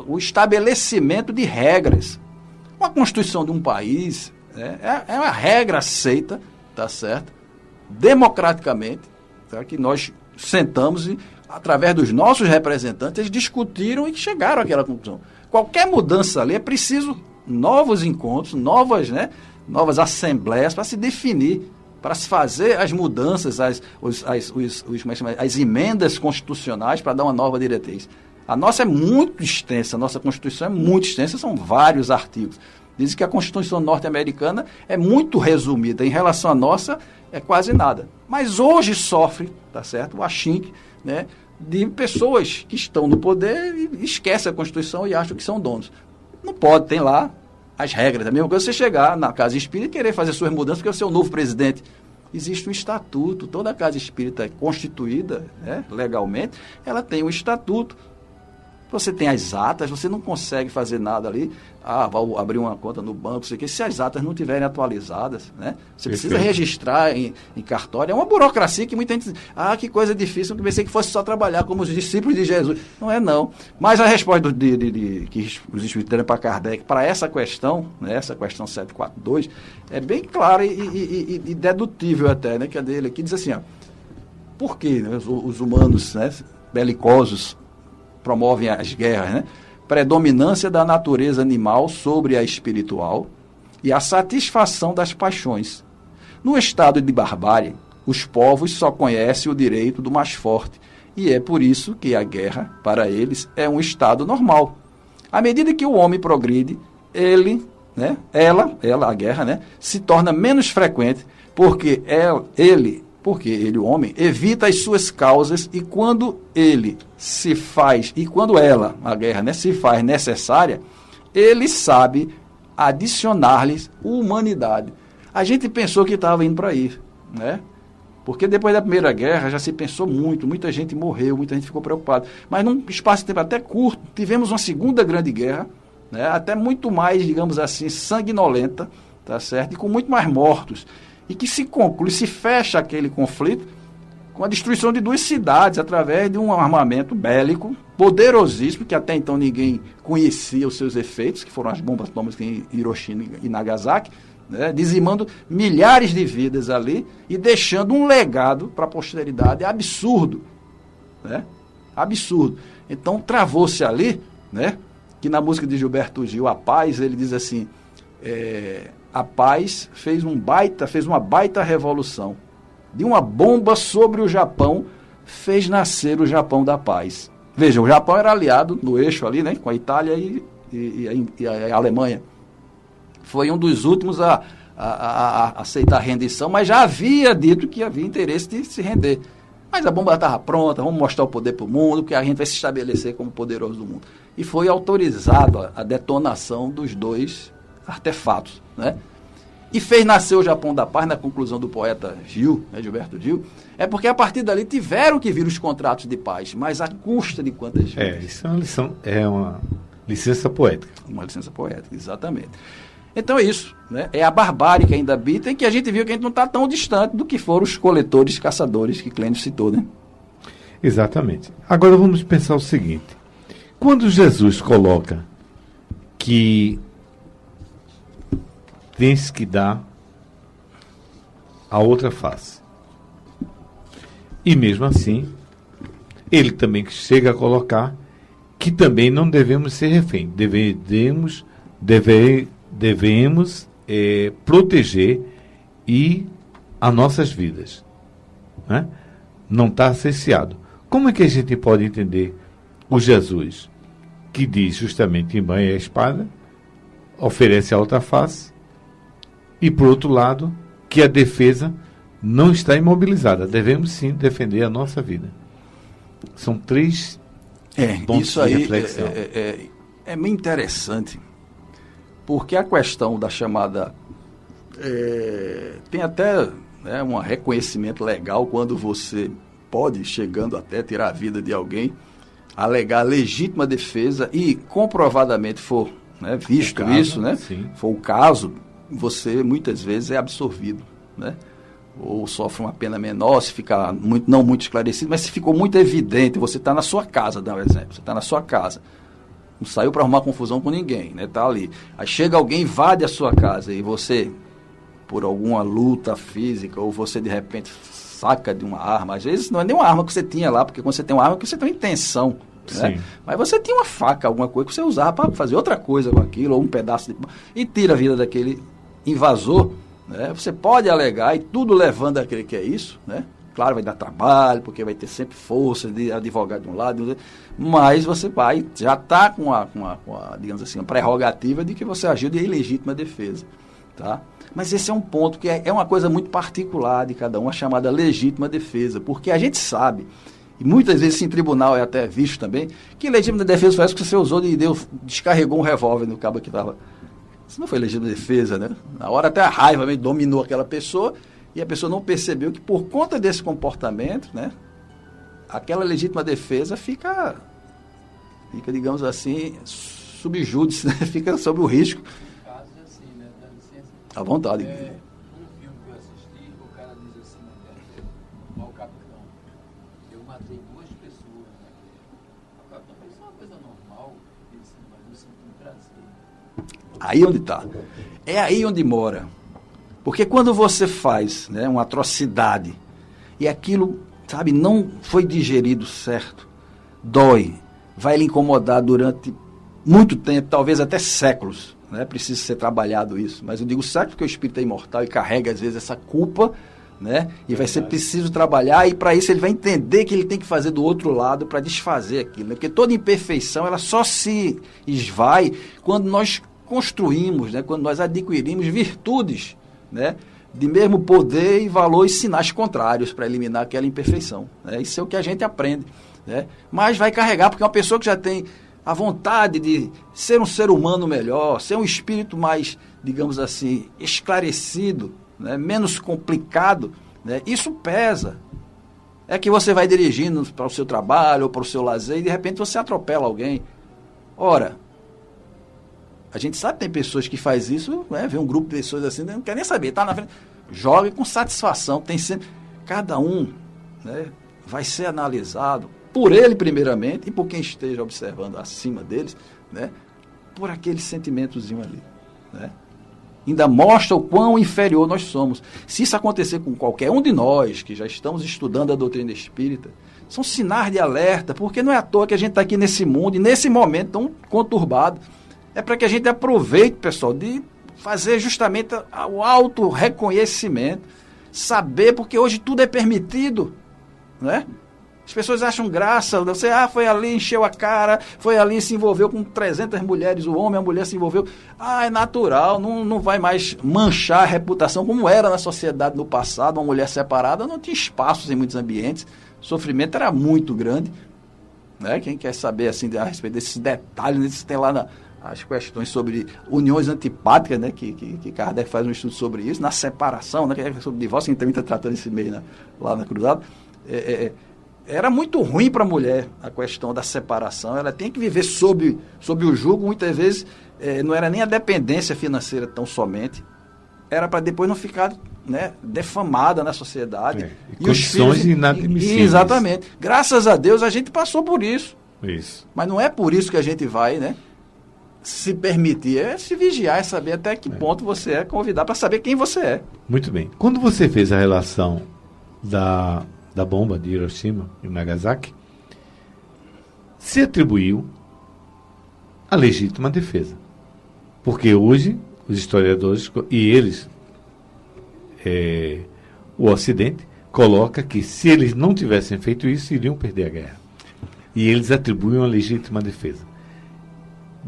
o estabelecimento de regras. Uma Constituição de um país, né, é uma regra aceita, tá certo, democraticamente, tá, que nós sentamos e, através dos nossos representantes, eles discutiram e chegaram àquela conclusão. Qualquer mudança ali é preciso novos encontros, novas assembleias para se definir, para se fazer as mudanças, as emendas constitucionais para dar uma nova diretriz. A nossa é muito extensa, a nossa Constituição é muito extensa, são vários artigos. Dizem que a Constituição norte-americana é muito resumida, em relação à nossa é quase nada. Mas hoje sofre, tá certo, o achinque, né, de pessoas que estão no poder e esquecem a Constituição e acham que são donos. Não pode, tem lá as regras. A mesma coisa você chegar na casa espírita e querer fazer suas mudanças porque você é o novo presidente. Existe um estatuto, toda casa espírita constituída, né, legalmente, ela tem um estatuto. Você tem as atas, você não consegue fazer nada ali. Vou abrir uma conta no banco, sei que, se as atas não estiverem atualizadas, né? Você precisa registrar em cartório. É uma burocracia que muita gente diz, que coisa difícil, eu pensei que fosse só trabalhar como os discípulos de Jesus. Não é, não. Mas a resposta que os espíritos deram para Kardec, para essa questão, né, essa questão 742, é bem clara e dedutível até, né? Que a dele aqui diz assim, por que, né, os humanos, né, belicosos promovem as guerras, né? Predominância da natureza animal sobre a espiritual e a satisfação das paixões. No estado de barbárie, os povos só conhecem o direito do mais forte, e é por isso que a guerra, para eles, é um estado normal. À medida que o homem progride, a guerra, né, se torna menos frequente, porque ele, o homem, evita as suas causas e quando ela, a guerra, né, se faz necessária, ele sabe adicionar-lhes humanidade. A gente pensou que estava indo para aí, né? Porque depois da Primeira Guerra já se pensou muita gente morreu, muita gente ficou preocupada. Mas num espaço de tempo até curto, tivemos uma Segunda Grande Guerra, né, até muito mais, digamos assim, sanguinolenta, tá certo? E com muito mais mortos. E que se fecha aquele conflito com a destruição de 2 cidades através de um armamento bélico poderosíssimo, que até então ninguém conhecia os seus efeitos, que foram as bombas atômicas em Hiroshima e Nagasaki, né, dizimando milhares de vidas ali e deixando um legado para a posteridade absurdo. Né? Absurdo. Então travou-se ali, né, que na música de Gilberto Gil, A Paz, ele diz assim... A paz fez uma baita revolução. De uma bomba sobre o Japão, fez nascer o Japão da paz. Veja, o Japão era aliado no eixo ali, né, com a Itália e a Alemanha. Foi um dos últimos a aceitar a rendição, mas já havia dito que havia interesse de se render. Mas a bomba estava pronta, vamos mostrar o poder para o mundo, porque a gente vai se estabelecer como poderoso do mundo. E foi autorizado a detonação dos 2 artefatos, né? E fez nascer o Japão da Paz, na conclusão do poeta Gil, né, Gilberto Gil, é porque a partir dali tiveram que vir os contratos de paz, mas à custa de quantas vezes? Isso é uma licença poética. Uma licença poética, exatamente. Então é isso, né? É a barbárie que ainda habita e que a gente viu que a gente não está tão distante do que foram os coletores, caçadores que Clênio citou, né? Exatamente. Agora vamos pensar o seguinte, quando Jesus coloca que tens que dar a outra face. E mesmo assim, ele também chega a colocar que também não devemos ser refém. Devemos proteger as nossas vidas. Né? Não está cerceado. Como é que a gente pode entender o Jesus que diz justamente embanha a espada, oferece a outra face, e, por outro lado, que a defesa não está imobilizada. Devemos, sim, defender a nossa vida. São 3 pontos isso aí de reflexão. É muito interessante, porque a questão da chamada... tem até, né, um reconhecimento legal quando você pode, chegando até tirar a vida de alguém, alegar legítima defesa e comprovadamente for, né, visto caso, isso, né, for o caso... você muitas vezes é absorvido, né? Ou sofre uma pena menor, se fica não muito esclarecido, mas se ficou muito evidente, você está na sua casa, dá um exemplo, você está na sua casa, não saiu para arrumar confusão com ninguém, né? Está ali, aí chega alguém, invade a sua casa e você, por alguma luta física, ou você de repente saca de uma arma, às vezes não é nem uma arma que você tinha lá, porque quando você tem uma arma, você tem uma intenção, né? Mas você tinha uma faca, alguma coisa que você usava para fazer outra coisa com aquilo, ou um pedaço de... e tira a vida daquele invasor, né? Você pode alegar, e tudo levando a crer que é isso, né? Claro, vai dar trabalho, porque vai ter sempre força de advogado de um lado, mas você já está com a, digamos assim, a prerrogativa de que você agiu de ilegítima defesa, tá? Mas esse é um ponto que é uma coisa muito particular de cada um, a chamada legítima defesa, porque a gente sabe, e muitas vezes em tribunal é até visto também, que legítima defesa foi essa que você usou descarregou um revólver no cabo que estava. Isso não foi legítima defesa, né? Na hora até a raiva mesmo dominou aquela pessoa, e a pessoa não percebeu que por conta desse comportamento, né, aquela legítima defesa fica, digamos assim, subjúdice, né? Fica sob o risco. Caso é assim, né? Dá licença. À vontade. Um filme que eu assisti, o cara diz assim, ao capitão, eu matei 2 pessoas naquele. O capitão fez uma coisa normal, ele disse, mas eu sinto um prazer. Aí onde está. É aí onde mora. Porque quando você faz, né, uma atrocidade e aquilo, sabe, não foi digerido certo, dói, vai lhe incomodar durante muito tempo, talvez até séculos, né? Precisa ser trabalhado isso. Mas eu digo séculos porque o espírito é imortal e carrega às vezes essa culpa, né? E vai ser preciso trabalhar, e para isso ele vai entender que ele tem que fazer do outro lado para desfazer aquilo, né? Porque toda imperfeição ela só se esvai quando nós construímos, né? Quando nós adquirimos virtudes, né, de mesmo poder e valor e sinais contrários para eliminar aquela imperfeição, né? Isso é o que a gente aprende, né? Mas vai carregar, porque uma pessoa que já tem a vontade de ser um ser humano melhor, ser um espírito mais, digamos assim, esclarecido, né, menos complicado, né, isso pesa. É que você vai dirigindo para o seu trabalho ou para o seu lazer e de repente você atropela alguém. Ora, a gente sabe que tem pessoas que faz isso, né? Vê um grupo de pessoas assim, não quer nem saber, está na frente, joga com satisfação. Tem sempre, cada um, né, vai ser analisado por ele primeiramente e por quem esteja observando acima deles, né, por aquele sentimentozinho ali, né? Ainda mostra o quão inferior nós somos. Se isso acontecer com qualquer um de nós que já estamos estudando a doutrina espírita, são sinais de alerta, porque não é à toa que a gente está aqui nesse mundo e nesse momento tão conturbado. É para que a gente aproveite, pessoal, de fazer justamente o auto-reconhecimento, saber, porque hoje tudo é permitido, né? As pessoas acham graça, você foi ali, encheu a cara, foi ali, se envolveu com 300 mulheres, o homem, a mulher se envolveu. É natural, não vai mais manchar a reputação, como era na sociedade no passado, uma mulher separada não tinha espaços em muitos ambientes, o sofrimento era muito grande, né? Quem quer saber assim, a respeito desses detalhes, tem lá as questões sobre uniões antipáticas, né, que Kardec faz um estudo sobre isso, na separação, né, que é sobre divórcio, que também está tratando esse mês, né, lá na Cruzada. Era muito ruim para a mulher a questão da separação, ela tem que viver sob o jugo, muitas vezes não era nem a dependência financeira tão somente, era para depois não ficar, né, defamada na sociedade. E condições filhos, inadmissíveis. Exatamente. Graças a Deus a gente passou por isso. Isso. Mas não é por isso que a gente vai, né, se permitir, é se vigiar, é saber até que ponto você é, convidar para saber quem você é. Muito bem. Quando você fez a relação da bomba de Hiroshima e Nagasaki, se atribuiu a legítima defesa. Porque hoje, os historiadores, e eles, o Ocidente, coloca que se eles não tivessem feito isso, iriam perder a guerra. E eles atribuem a legítima defesa.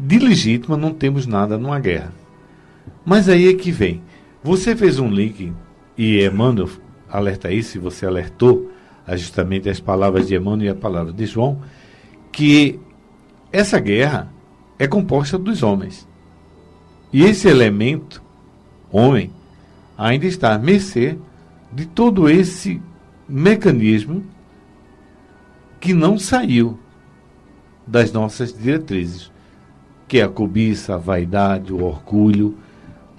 De legítima não temos nada numa guerra. Mas aí é que vem. Você fez um link, e Emmanuel alerta isso, e você alertou justamente as palavras de Emmanuel e a palavra de João, que essa guerra é composta dos homens. E esse elemento, homem, ainda está à mercê de todo esse mecanismo que não saiu das nossas diretrizes, que é a cobiça, a vaidade, o orgulho.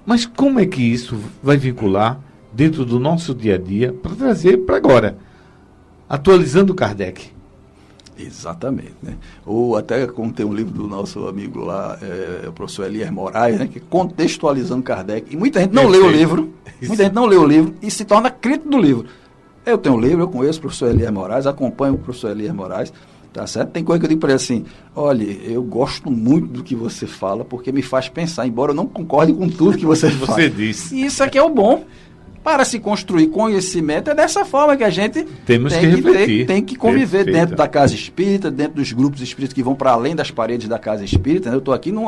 Mas como é que isso vai vincular dentro do nosso dia a dia para trazer para agora, atualizando Kardec? Exatamente, né? Ou até como tem um livro do nosso amigo lá, o professor Elias Moraes, né, que é Contextualizando Kardec, e muita gente não lê o livro, e se torna crítico do livro. Eu tenho um livro, eu conheço o professor Elias Moraes, acompanho o professor Elias Moraes, Tá certo? Tem coisa que eu digo para ele assim, olha, eu gosto muito do que você fala, porque me faz pensar, embora eu não concorde com tudo que você fala. Você disse. E isso aqui é o bom. Para se construir conhecimento, é dessa forma que a gente tem que conviver. Perfeito. Dentro da casa espírita, dentro dos grupos espíritas que vão para além das paredes da casa espírita. Né? Eu estou aqui num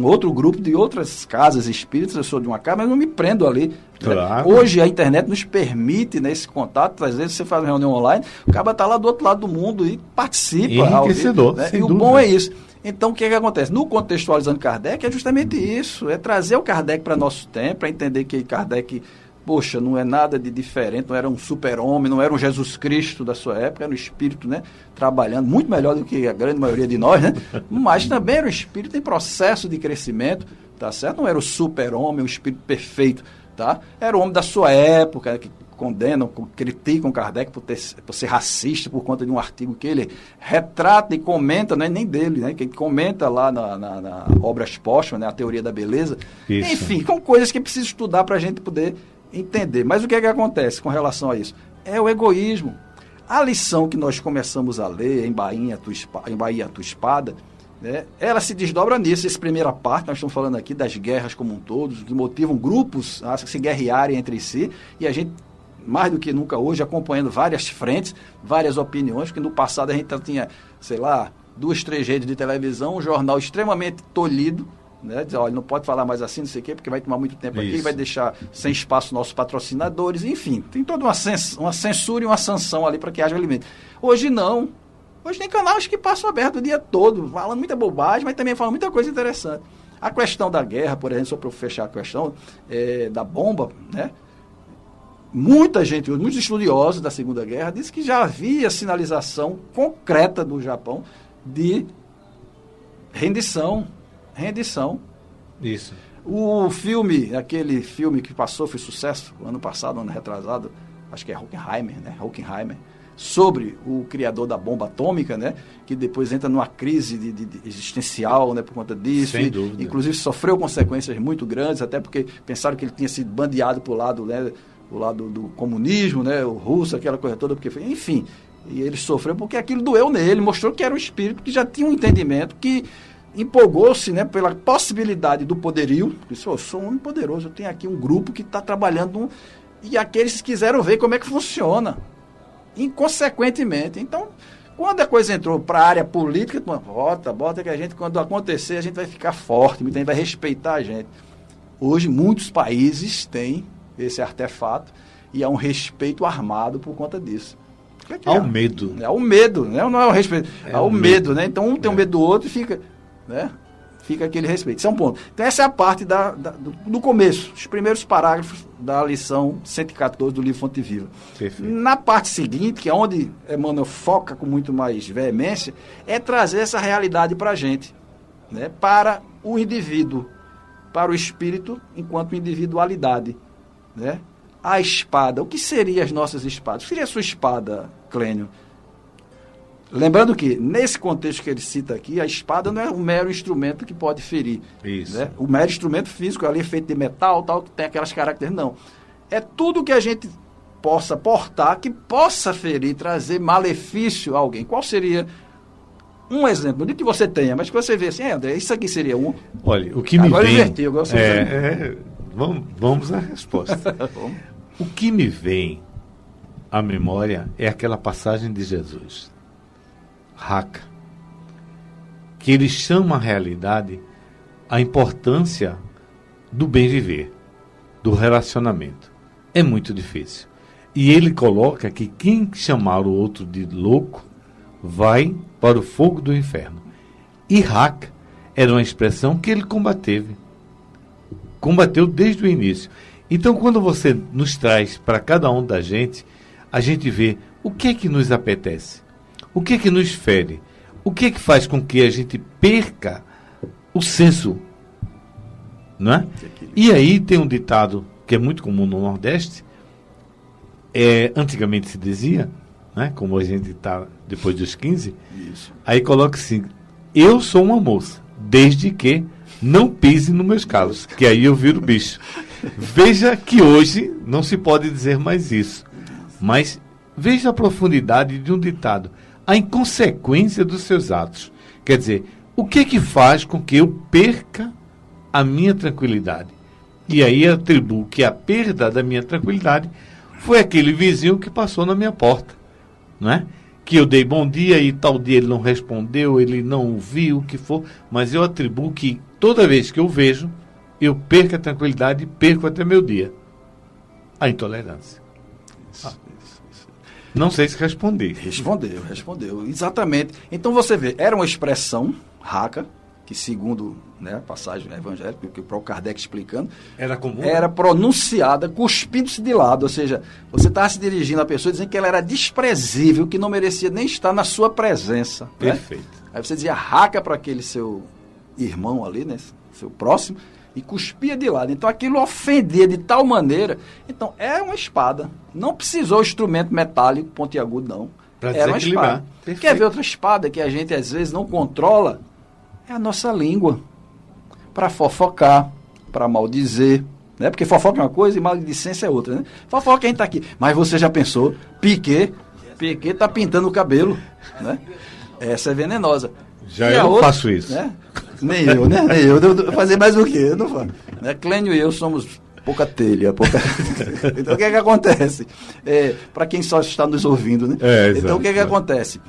outro grupo de outras casas espíritas, eu sou de uma casa, mas não me prendo ali. Claro. Hoje a internet nos permite, né, esse contato, às vezes você faz uma reunião online, o cara está lá do outro lado do mundo e participa. Enriquecedor, né? E sem o dúvida. bom é isso. Então, o que acontece? No Contextualizando Kardec, é justamente isso, é trazer o Kardec para nosso tempo, para entender que Kardec, poxa, não é nada de diferente, não era um super-homem, não era um Jesus Cristo da sua época, era um espírito, né, trabalhando muito melhor do que a grande maioria de nós, né? Mas também era um espírito em processo de crescimento, tá certo? Não era o super-homem, o espírito perfeito, tá? Era o homem da sua época, que condenam, criticam Kardec por ser racista por conta de um artigo que ele retrata e comenta, não é nem dele, né? Que ele comenta lá na Obras Póstumas, né? A Teoria da Beleza. Isso. Enfim, são coisas que precisa estudar para a gente poder entender. Mas o que é que acontece com relação a isso? É o egoísmo. A lição que nós começamos a ler em Bahia, a Tua Espada, né? Ela se desdobra nisso. Essa primeira parte, nós estamos falando aqui das guerras como um todo, que motivam grupos a se guerrearem entre si, e a gente mais do que nunca hoje, acompanhando várias frentes, várias opiniões, porque no passado a gente tinha, sei lá, 2, 3 redes de televisão, um jornal extremamente tolhido, né? Dizer, olha, não pode falar mais assim, não sei o quê, porque vai tomar muito tempo aqui, vai deixar sem espaço nossos patrocinadores, enfim, tem toda uma censura e uma sanção ali para que haja alimento. Hoje não. Hoje tem canais que passam aberto o dia todo, falando muita bobagem, mas também falam muita coisa interessante. A questão da guerra, por exemplo, só para eu fechar a questão da bomba, né? Muita gente, muitos estudiosos da Segunda Guerra, dizem que já havia sinalização concreta do Japão de rendição. Isso. Aquele filme que passou, foi sucesso, ano passado, ano retrasado, acho que é Hockenheimer, sobre o criador da bomba atômica, né, que depois entra numa crise de existencial, né, por conta disso. Sem dúvida. Inclusive sofreu consequências muito grandes, até porque pensaram que ele tinha sido bandeado para o lado, né, o lado do comunismo, né, o russo, aquela coisa toda, porque foi, enfim, e ele sofreu porque aquilo doeu nele, mostrou que era um espírito que já tinha um entendimento, que empolgou-se, né, pela possibilidade do poderio, disse, eu sou um homem poderoso, eu tenho aqui um grupo que está trabalhando, e aqueles quiseram ver como é que funciona, inconsequentemente. Então, quando a coisa entrou para a área política, bota que a gente, quando acontecer, a gente vai ficar forte, muita gente vai respeitar a gente. Hoje, muitos países têm esse artefato e há um respeito armado por conta disso. Há o medo. É o medo, né? Não é o respeito. Há o medo, né? Então um tem um medo do outro e fica, né? Fica aquele respeito. Isso é um ponto. Então essa é a parte do começo, os primeiros parágrafos da lição 114 do livro Fonte Viva. Perfeito. Na parte seguinte, que é onde Emmanuel foca com muito mais veemência, é trazer essa realidade para a gente, né? Para o indivíduo, para o espírito enquanto individualidade. Né? A espada, o que seriam as nossas espadas? O que seria a sua espada, Clênio? Lembrando que, nesse contexto que ele cita aqui, a espada não é um mero instrumento que pode ferir. Isso. Né? O mero instrumento físico ali é feito de metal, tal, que tem aquelas características. Não. É tudo que a gente possa portar, que possa ferir, trazer malefício a alguém. Qual seria um exemplo? Não digo que você tenha, mas que você vê assim, André, isso aqui seria um. Olha, o que me Agora vem... eu inverti, eu gosto Vamos à resposta. O que me vem à memória é aquela passagem de Jesus, Raca, que ele chama a realidade a importância do bem viver, do relacionamento. É muito difícil. E ele coloca que quem chamar o outro de louco vai para o fogo do inferno. E Raca era uma expressão que ele combateu desde o início. Então, quando você nos traz para cada um da gente, a gente vê o que é que nos apetece, o que é que nos fere, o que é que faz com que a gente perca o senso, não é? E aí tem um ditado que é muito comum no Nordeste, antigamente se dizia, né, como a gente está depois dos 15, Isso. Aí coloca assim, eu sou uma moça, desde que não pise nos meus calos, que aí eu viro bicho. Veja que hoje não se pode dizer mais isso, mas veja a profundidade de um ditado. a inconsequência dos seus atos. Quer dizer, o que faz com que eu perca a minha tranquilidade? E aí atribuo que a perda da minha tranquilidade foi aquele vizinho que passou na minha porta, não é? Que eu dei bom dia e tal dia ele não respondeu, ele não ouviu, o que for, mas eu atribuo que toda vez que eu vejo, eu perco a tranquilidade e perco até meu dia. A intolerância. Não sei se respondi. Respondeu. Exatamente. Então você vê, era uma expressão raca, que segundo, né, a passagem evangélica, que o próprio Kardec explicando, era comum, era pronunciada cuspindo-se de lado, ou seja, você estava se dirigindo à pessoa dizendo que ela era desprezível, que não merecia nem estar na sua presença. Perfeito. Né? Aí você dizia raca para aquele seu irmão ali, né, seu próximo, e cuspia de lado. Então aquilo ofendia de tal maneira. Então é uma espada. Não precisou instrumento metálico, pontiagudo, não. Era uma espada. Quer ver outra espada que a gente às vezes não controla? É a nossa língua. Para fofocar, para maldizer. Né? Porque fofoca é uma coisa e maledicência é outra. Né? Fofoca a gente está aqui. Mas você já pensou? Piquet está pintando o cabelo. Né? Essa é venenosa. Já eu não faço isso. Né? Nem eu, né? Nem eu. Fazer mais o quê? Eu não faço. Né? Clênio e eu somos pouca telha. Então o que é que acontece? Para quem só está nos ouvindo, né? Então o que é que acontece?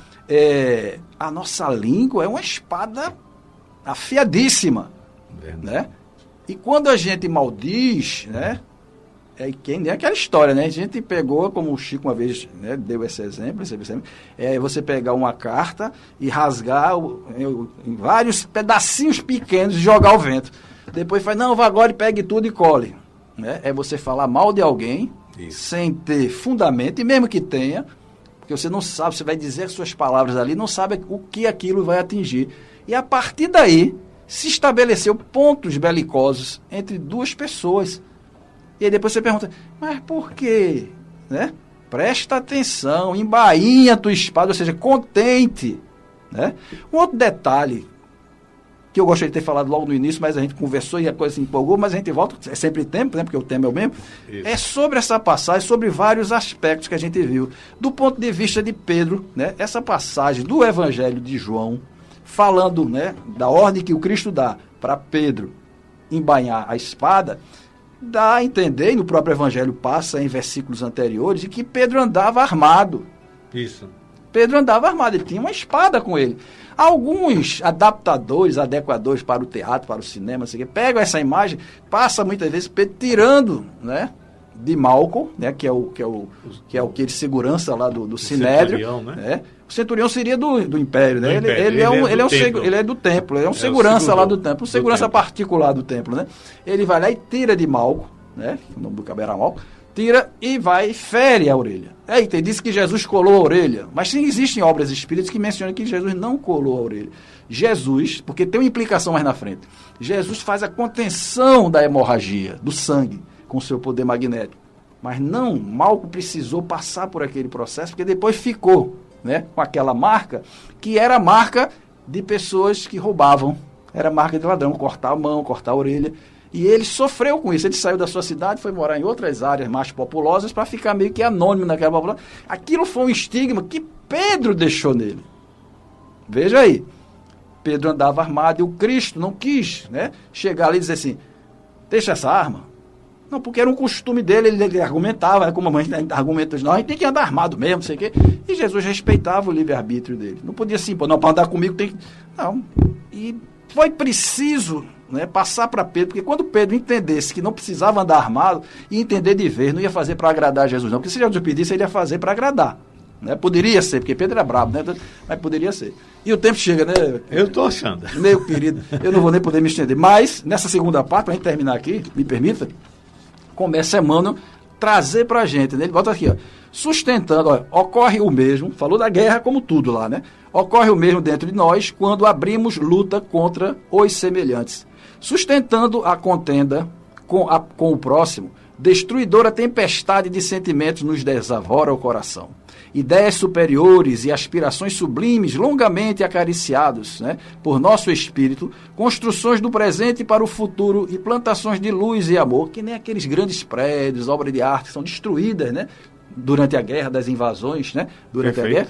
A nossa língua é uma espada afiadíssima. Né? E quando a gente maldiz, né? Nem aquela história, né? A gente pegou, como o Chico uma vez, né, deu esse exemplo, você pegar uma carta e rasgar em vários pedacinhos pequenos e jogar ao vento. Depois faz, não, vá agora e pegue tudo e cole. Né? É você falar mal de alguém, sem ter fundamento, e mesmo que tenha, porque você não sabe, você vai dizer suas palavras ali, não sabe o que aquilo vai atingir. E a partir daí, se estabeleceu pontos belicosos entre duas pessoas. E aí depois você pergunta, mas por quê? Né? Presta atenção, embainha a tua espada, ou seja, contente. Né? Um outro detalhe, que eu gostaria de ter falado logo no início, mas a gente conversou e a coisa se empolgou, mas a gente volta, é sempre tempo, né? Porque o tema é o mesmo. Isso. É sobre essa passagem, sobre vários aspectos que a gente viu. Do ponto de vista de Pedro, né? Essa passagem do Evangelho de João, falando, né, da ordem que o Cristo dá para Pedro embainhar a espada, dá a entender, e no próprio Evangelho passa em versículos anteriores, de que Pedro andava armado. Isso. Pedro andava armado, ele tinha uma espada com ele. Alguns adaptadores, adequadores para o teatro, para o cinema, assim, pegam essa imagem, passa muitas vezes Pedro tirando, né, de Malco, né, que é aquele segurança lá do Sinédrio. Centurião, né? O centurião seria do Império, né? Ele é do templo, ele é um segurança lá do templo, um segurança particular do templo, né? Ele vai lá e tira de Malco, né? O nome do cabo era Malco, tira e vai e fere a orelha. Diz que Jesus colou a orelha, mas sim, existem obras espíritas que mencionam que Jesus não colou a orelha. Jesus, porque tem uma implicação mais na frente, Jesus faz a contenção da hemorragia, do sangue, com seu poder magnético. Mas não, Malco precisou passar por aquele processo, porque depois ficou, né, com aquela marca, que era a marca de pessoas que roubavam. Era marca de ladrão, cortar a mão, cortar a orelha. E ele sofreu com isso. Ele saiu da sua cidade, foi morar em outras áreas mais populosas para ficar meio que anônimo naquela população. Aquilo foi um estigma que Pedro deixou nele. Veja aí. Pedro andava armado e o Cristo não quis, né, chegar ali e dizer assim, deixa essa arma. Não, porque era um costume dele, ele argumentava, como a mãe argumenta, não, a gente tem que andar armado mesmo, não sei o quê. E Jesus respeitava o livre-arbítrio dele. Não podia assim, pô, não, para andar comigo tem que... Não. E foi preciso, né, passar para Pedro, porque quando Pedro entendesse que não precisava andar armado, e entender de vez, não ia fazer para agradar Jesus, não. Porque se Jesus pedisse, ele ia fazer para agradar. Né? Poderia ser, porque Pedro era brabo, né? Mas poderia ser. E o tempo chega, né? Eu estou achando. Meu querido, eu não vou nem poder me estender. Mas, nessa segunda parte, para a gente terminar aqui, me permita, começa Emmanuel trazer para a gente, né? Ele bota aqui, ó, sustentando, ó, ocorre o mesmo, falou da guerra como tudo lá, né? Ocorre o mesmo dentro de nós quando abrimos luta contra os semelhantes, sustentando a contenda com o próximo, destruidora tempestade de sentimentos nos desavora o coração. Ideias superiores e aspirações sublimes longamente acariciados, né, por nosso espírito, construções do presente para o futuro e plantações de luz e amor, que nem aqueles grandes prédios, obras de arte que são destruídas, né, durante a guerra, das invasões, né, durante a guerra.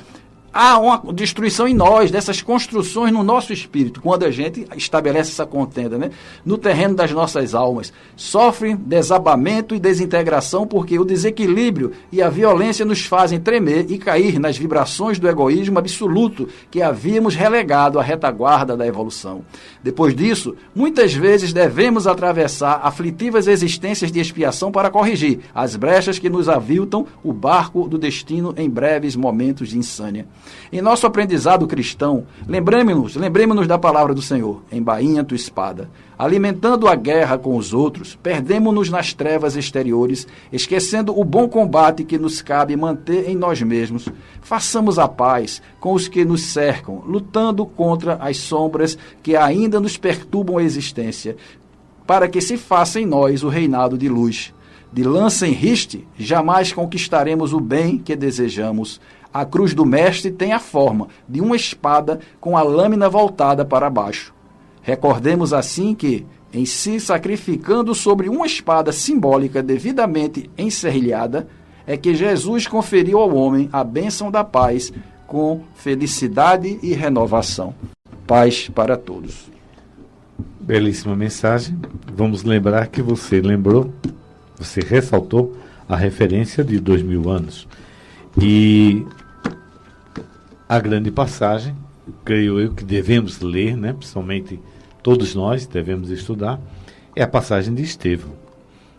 há uma destruição em nós, dessas construções no nosso espírito, quando a gente estabelece essa contenda, né? No terreno das nossas almas. Sofre desabamento e desintegração porque o desequilíbrio e a violência nos fazem tremer e cair nas vibrações do egoísmo absoluto que havíamos relegado à retaguarda da evolução. Depois disso, muitas vezes devemos atravessar aflitivas existências de expiação para corrigir as brechas que nos aviltam o barco do destino em breves momentos de insânia. Em nosso aprendizado cristão, lembremos-nos da palavra do Senhor, embainha tua espada. Alimentando a guerra com os outros, perdemos-nos nas trevas exteriores, esquecendo o bom combate que nos cabe manter em nós mesmos. Façamos a paz com os que nos cercam, lutando contra as sombras que ainda nos perturbam a existência, para que se faça em nós o reinado de luz. De lança em riste, jamais conquistaremos o bem que desejamos. A cruz do mestre tem a forma de uma espada com a lâmina voltada para baixo. Recordemos assim que, em se sacrificando sobre uma espada simbólica devidamente enserrilhada, é que Jesus conferiu ao homem a bênção da paz com felicidade e renovação. Paz para todos. Belíssima mensagem. Vamos lembrar que você ressaltou a referência de 2000 anos. E a grande passagem, creio eu que devemos ler, né, principalmente todos nós devemos estudar, é a passagem de Estevão,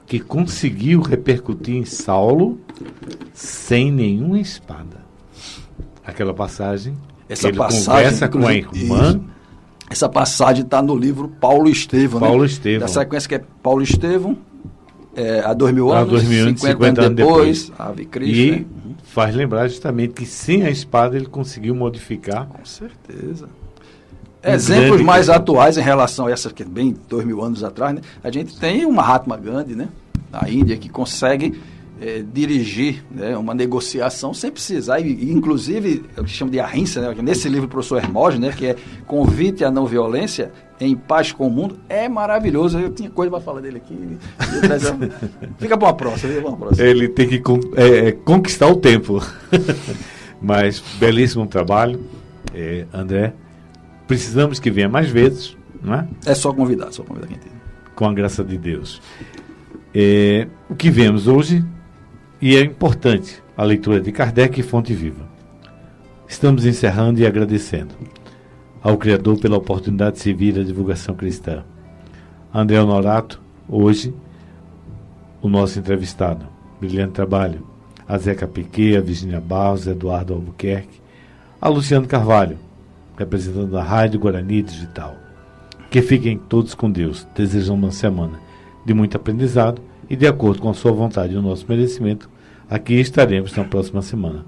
que conseguiu repercutir em Saulo sem nenhuma espada. Aquela passagem, ele conversa com a irmã. Essa passagem está no livro Paulo e Estevão. Paulo e Estevão. Da sequência que é Paulo e Estevão, há 2000 anos, 50 anos depois, Ave Cristo. E né? faz lembrar justamente que sem a espada ele conseguiu modificar. Com certeza. Exemplos mais atuais em relação a essa, que é bem 2000 anos atrás, né? A gente tem o Mahatma Gandhi, né? Na Índia, que consegue dirigir, né, uma negociação sem precisar, e inclusive, eu chamo de ahimsa, né, nesse livro do professor Hermógenes, né, que é Convite à Não Violência, em Paz com o Mundo, é maravilhoso. Eu tinha coisa para falar dele aqui. Fica para uma próxima. Ele tem que conquistar o tempo. Mas, belíssimo trabalho, André. Precisamos que venha mais vezes, não é? É só convidar quem tem. Com a graça de Deus. O que vemos hoje, e é importante, a leitura de Kardec e Fonte Viva. Estamos encerrando e agradecendo ao Criador pela oportunidade de servir a divulgação cristã. André Honorato, hoje, o nosso entrevistado. Brilhante trabalho. A Zeca Piquet, a Virginia Barros, Eduardo Albuquerque, a Luciano Carvalho, representando a Rádio Guarani Digital. Que fiquem todos com Deus. Desejamos uma semana de muito aprendizado e, de acordo com a sua vontade e o nosso merecimento, aqui estaremos na próxima semana.